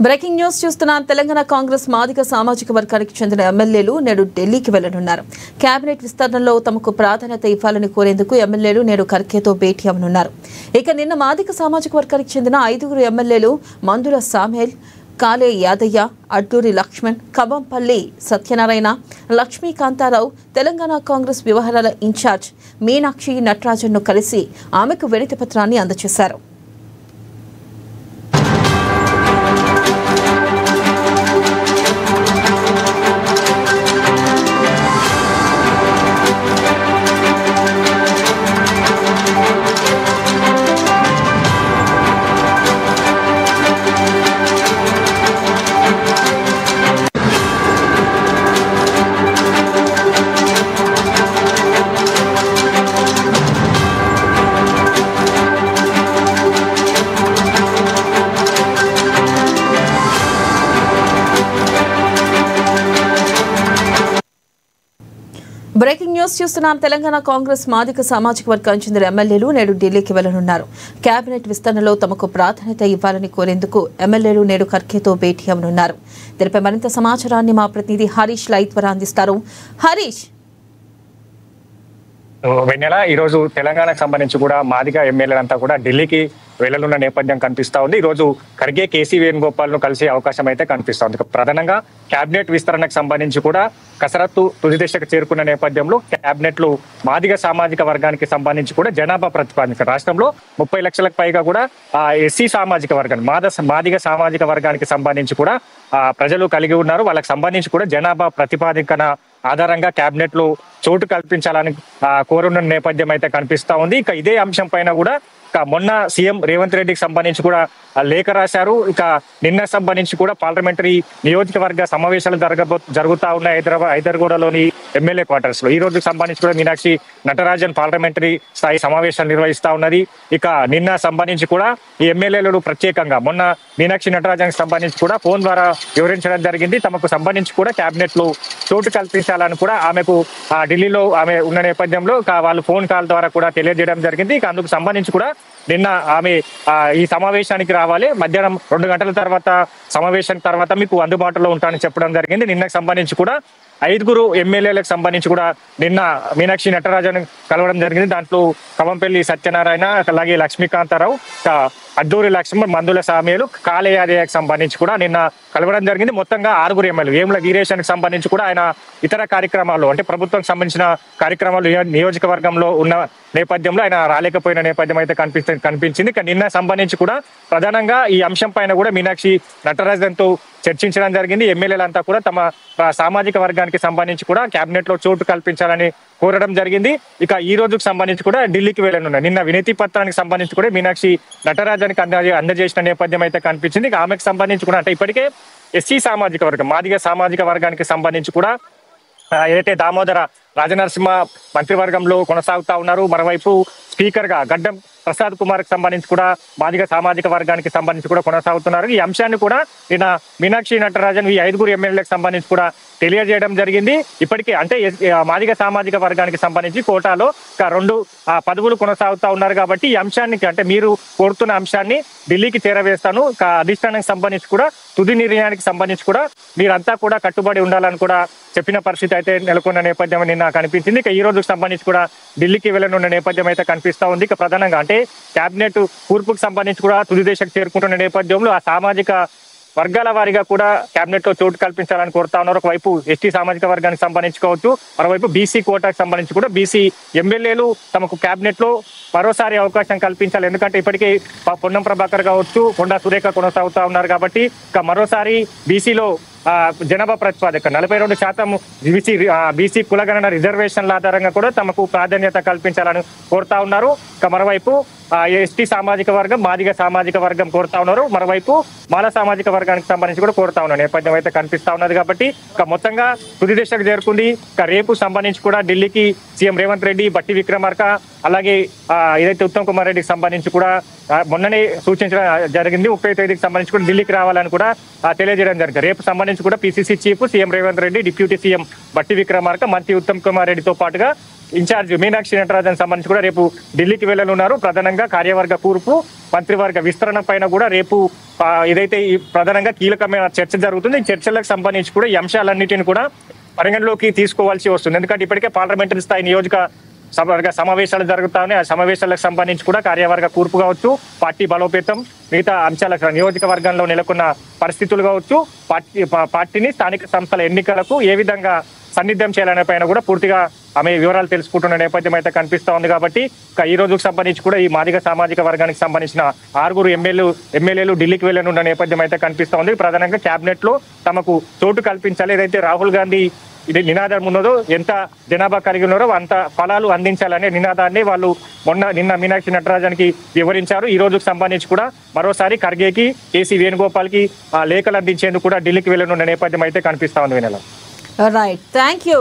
Breaking news చూస్తున్నాం. తెలంగాణ కాంగ్రెస్ మాదిగ సామాజిక వర్గానికి చెందిన ఎమ్మెల్యేలు నేడు ఢిల్లీకి వెళ్లనున్నారు. కేబినెట్ విస్తరణలో తమకు ప్రాధాన్యత ఇవ్వాలని కోరేందుకు ఎమ్మెల్యేలు నేడు ఖర్గేతో భేటీ అవనున్నారు. ఇక నిన్న మాదిగ సామాజిక వర్గానికి చెందిన 5 ఎమ్మెల్యేలు మందుల సామేల్, కాలే యాదయ్య, అడ్డూరి లక్ష్మణ్, కబంపల్లి సత్యనారాయణ, లక్ష్మీకాంతారావు, తెలంగాణ కాంగ్రెస్ వ్యవహారాల ఇన్ఛార్జ్ మీనాక్షి నటరాజన్ను కలిసి ఆమెకు వినతి పత్రాన్ని అందజేశారు. బ్రేకింగ్ న్యూస్ చూస్తున్నాం. తెలంగాణ కాంగ్రెస్ మాదిగ సామాజిక వర్గానికి చెందిన ఎమ్మెల్యేలు నేడు ఢిల్లీకి వెళ్లనున్నారు. కేబినెట్ విస్తరణలో తమకు ప్రాధాన్యత ఇవ్వాలని కోరేందుకు ఎమ్మెల్యేలు నేడు ఖర్గేతో భేటీ అవనున్నారు. దీనిపై మరింత సమాచారాన్ని మా ప్రతినిధి హరీష్ లైవ్ ద్వారా అందిస్తారు. హరీష్, వెన్నెల ఈ రోజు తెలంగాణకు సంబంధించి కూడా మాదిగ ఎమ్మెల్యేలంతా కూడా ఢిల్లీకి వెళ్లనున్న నేపథ్యం కనిపిస్తా ఉంది. ఈ రోజు ఖర్గే కేసీ వేణుగోపాల్ ను కలిసే అవకాశం అయితే కనిపిస్తా ఉంది. ప్రధానంగా కేబినెట్ విస్తరణకు సంబంధించి కూడా కసరత్తు తుది దశకు చేరుకున్న నేపథ్యంలో కేబినెట్ లో మాదిగ సామాజిక వర్గానికి సంబంధించి కూడా జనాభా ప్రతిపాదన రాష్ట్రంలో 30 లక్షలకు పైగా కూడా ఎస్సీ సామాజిక వర్గాన్ని మాదిగ సామాజిక వర్గానికి సంబంధించి కూడా ప్రజలు కలిగి ఉన్నారు. వాళ్ళకి సంబంధించి కూడా జనాభా ప్రతిపాదికన ఆధారంగా కేబినెట్ లో చోటు కల్పించాలని కోరున్న నేపథ్యం అయితే కనిపిస్తా ఉంది. ఇక ఇదే అంశం పైన కూడా మొన్న సీఎం రేవంత్ రెడ్డికి సంబంధించి కూడా లేఖ రాశారు. ఇక నిన్న సంబంధించి కూడా పార్లమెంటరీ నియోజకవర్గ సమావేశాలు జరుగుతా ఉన్నాయి హైదరాబాద్లోని ఎమ్మెల్యే క్వార్టర్స్ లో. ఈ రోజుకి సంబంధించి కూడా మీనాక్షి నటరాజన్ పార్లమెంటరీ స్థాయి సమావేశాలు నిర్వహిస్తా ఉన్నది. ఇక నిన్న సంబంధించి కూడా ఈ ఎమ్మెల్యేలు ప్రత్యేకంగా మొన్న మీనాక్షి నటరాజన్ సంబంధించి కూడా ఫోన్ ద్వారా వివరించడం జరిగింది. తమకు సంబంధించి కూడా కేబినెట్ లో చోటు కల్పించాలని కూడా ఆమెకు ఢిల్లీలో ఆమె ఉన్న నేపథ్యంలో వాళ్ళు ఫోన్ కాల్ ద్వారా కూడా తెలియజేయడం జరిగింది. ఇక అందుకు సంబంధించి కూడా నిన్న ఆమె ఈ సమావేశానికి రావాలి, మధ్యాహ్నం 2 గంటల తర్వాత సమావేశం తర్వాత మీకు అందుబాటులో ఉంటానని చెప్పడం జరిగింది. నిన్నకు సంబంధించి కూడా 5 ఎమ్మెల్యేలకు సంబంధించి కూడా నిన్న మీనాక్షి నటరాజన్ కలవడం జరిగింది. దాంట్లో కవంపల్లి సత్యనారాయణ, అలాగే లక్ష్మీకాంతారావు, అడ్డూరి లక్ష్మణ్, మందుల సామేలు, కాలే యాదయ్యకు సంబంధించి కూడా నిన్న కలవడం జరిగింది. మొత్తంగా 6 ఎమ్మెల్యేలు. వేముల వీరేశానికి సంబంధించి కూడా ఆయన ఇతర కార్యక్రమాలు అంటే ప్రభుత్వానికి సంబంధించిన కార్యక్రమాలు నియోజకవర్గంలో ఉన్న నేపథ్యంలో ఆయన రాలేకపోయిన నేపథ్యం అయితే కనిపించింది. ఇక నిన్న సంబంధించి కూడా ప్రధానంగా ఈ అంశం పైన కూడా మీనాక్షి నటరాజన్ తో చర్చించడం జరిగింది. ఎమ్మెల్యేలంతా కూడా తమ సామాజిక వర్గానికి సంబంధించి కూడా కేబినెట్ లో చోటు కల్పించాలని కోరడం జరిగింది. ఇక ఈ రోజుకు సంబంధించి కూడా ఢిల్లీకి వెళ్ళనున్నారు. నిన్న వినతి పత్రానికి సంబంధించి కూడా మీనాక్షి నటరాజన్కి అందజేసిన నేపథ్యం అయితే కనిపించింది. ఇక ఆమెకు సంబంధించి కూడా అంటే ఇప్పటికే ఎస్సీ సామాజిక వర్గం మాదిగ సామాజిక వర్గానికి సంబంధించి కూడా ఏదైతే దామోదర రాజనరసింహ మంత్రివర్గంలో కొనసాగుతా ఉన్నారు. మరోవైపు స్పీకర్ గా గడ్డం ప్రసాద్ కుమార్ కి సంబంధించి కూడా మాదిగ సామాజిక వర్గానికి సంబంధించి కూడా కొనసాగుతున్నారు. ఈ అంశాన్ని కూడా నిన్న మీనాక్షి నటరాజన్ ఈ 5 ఎమ్మెల్యేలకు సంబంధించి కూడా తెలియజేయడం జరిగింది. ఇప్పటికే అంటే మాదిగ సామాజిక వర్గానికి సంబంధించి కోటాలో 2 పదవులు కొనసాగుతా ఉన్నారు కాబట్టి ఈ అంశానికి అంటే మీరు కోరుతున్న అంశాన్ని ఢిల్లీకి చేరవేస్తాను, అధిష్టానానికి సంబంధించి కూడా తుది నిర్ణయానికి సంబంధించి కూడా మీరంతా కూడా కట్టుబడి ఉండాలని కూడా చెప్పిన పరిస్థితి అయితే నెలకొన్న నేపథ్యం నిన్న కనిపించింది. ఇక ఈ రోజుకు సంబంధించి కూడా ఢిల్లీకి వెళ్ళనున్న నేపథ్యం అయితే కనిపిస్తా ఉంది. ఇక ప్రధానంగా అంటే కేబినెట్ కూర్పుకు సంబంధించి కూడా తుది దశకు చేరుకుంటున్న నేపథ్యంలో ఆ సామాజిక వర్గాల వారిగా కూడా కేబినెట్ లో చోటు కల్పించాలని కోరుతా ఉన్నారు. ఒకవైపు ఎస్టీ సామాజిక వర్గానికి సంబంధించుకోవచ్చు, మరోవైపు బీసీ కోటాకు సంబంధించి కూడా బీసీ ఎమ్మెల్యేలు తమకు కేబినెట్ లో మరోసారి అవకాశం కల్పించాలి. ఎందుకంటే ఇప్పటికే పొన్నం ప్రభాకర్ కావచ్చు, కొండా సురేఖ కొనసాగుతా ఉన్నారు కాబట్టి ఇక మరోసారి బీసీలో జనాభా ప్రతిపాదక 42% బీసీ కులగణన రిజర్వేషన్ల ఆధారంగా కూడా తమకు ప్రాధాన్యత కల్పించాలని కోరుతా ఉన్నారు. ఇక మరోవైపు ఎస్టీ సామాజిక వర్గం, మాదిగ సామాజిక వర్గం కోరుతా ఉన్నారు. మరోవైపు మాల సామాజిక వర్గానికి సంబంధించి కూడా కోరుతా ఉన్నారు నేపథ్యం అయితే కనిపిస్తా ఉన్నది. కాబట్టి ఇక మొత్తంగా తుది దశకు చేరుకుంది. ఇక రేపు సంబంధించి కూడా ఢిల్లీకి సీఎం రేవంత్ రెడ్డి, బట్టి విక్రమార్క, అలాగే ఏదైతే ఉత్తమ్ కుమార్ రెడ్డికి సంబంధించి కూడా మొన్ననే సూచించడం జరిగింది. 30వ తేదీకి సంబంధించి కూడా ఢిల్లీకి రావాలని కూడా తెలియజేయడం జరిగింది. రేపు సంబంధించి కూడా PCC chief CM Revanth Reddy, deputy CM బట్టి విక్రమార్క, మంత్రి ఉత్తమ్ కుమార్ రెడ్డితో పాటుగా ఇన్ఛార్జ్ మీనాక్షి నటరాజన్ సంబంధించి కూడా రేపు ఢిల్లీకి వెళ్ళనున్నారు. ప్రధానంగా కార్యవర్గ కూర్పు, మంత్రివర్గ విస్తరణ పైన కూడా రేపు ఏదైతే ఈ ప్రధానంగా కీలకమైన చర్చ జరుగుతుంది. ఈ చర్చలకు సంబంధించి కూడా ఈ అంశాలన్నిటిని కూడా పరిగణలోకి తీసుకోవాల్సి వస్తుంది. ఎందుకంటే ఇప్పటికే పార్లమెంటరీ స్థాయి నియోజక సమావేశాలు జరుగుతా ఉన్నాయి. ఆ సమావేశాలకు సంబంధించి కూడా కార్యవర్గ కూర్పు కావచ్చు, పార్టీ బలోపేతం, మిగతా అంశాల నియోజకవర్గంలో నెలకొన్న పరిస్థితులు కావచ్చు, పార్టీని స్థానిక సంస్థల ఎన్నికలకు ఏ విధంగా సన్నిద్ధం చేయాలనే పైన కూడా పూర్తిగా ఆమె వివరాలు తెలుసుకుంటున్న నేపథ్యం అయితే కనిపిస్తా ఉంది. కాబట్టి ఈ రోజుకు సంబంధించి కూడా ఈ మాదిగ సామాజిక వర్గానికి సంబంధించిన 6 ఎమ్మెల్యేలు ఢిల్లీకి వెళ్ళనున్న నేపథ్యం అయితే కనిపిస్తా ఉంది. ప్రధానంగా కేబినెట్ లో తమకు చోటు కల్పించాలి. ఏదైతే రాహుల్ గాంధీ ఇది నినాదం ఉన్నదో, ఎంత జనాభా కలిగి ఉన్నారో అంత ఫలాలు అందించాలనే నినాదాన్ని వాళ్ళు నిన్న మీనాక్షి నటరాజన్కి వివరించారు. ఈ రోజుకు సంబంధించి కూడా మరోసారి ఖర్గేకి, కేసీ వేణుగోపాల్కి లేఖలు అందించేందుకు కూడా ఢిల్లీకి వెళ్ళనున్న నేపథ్యం అయితే కనిపిస్తా ఉంది. వినలా రైట్, థ్యాంక్ యూ.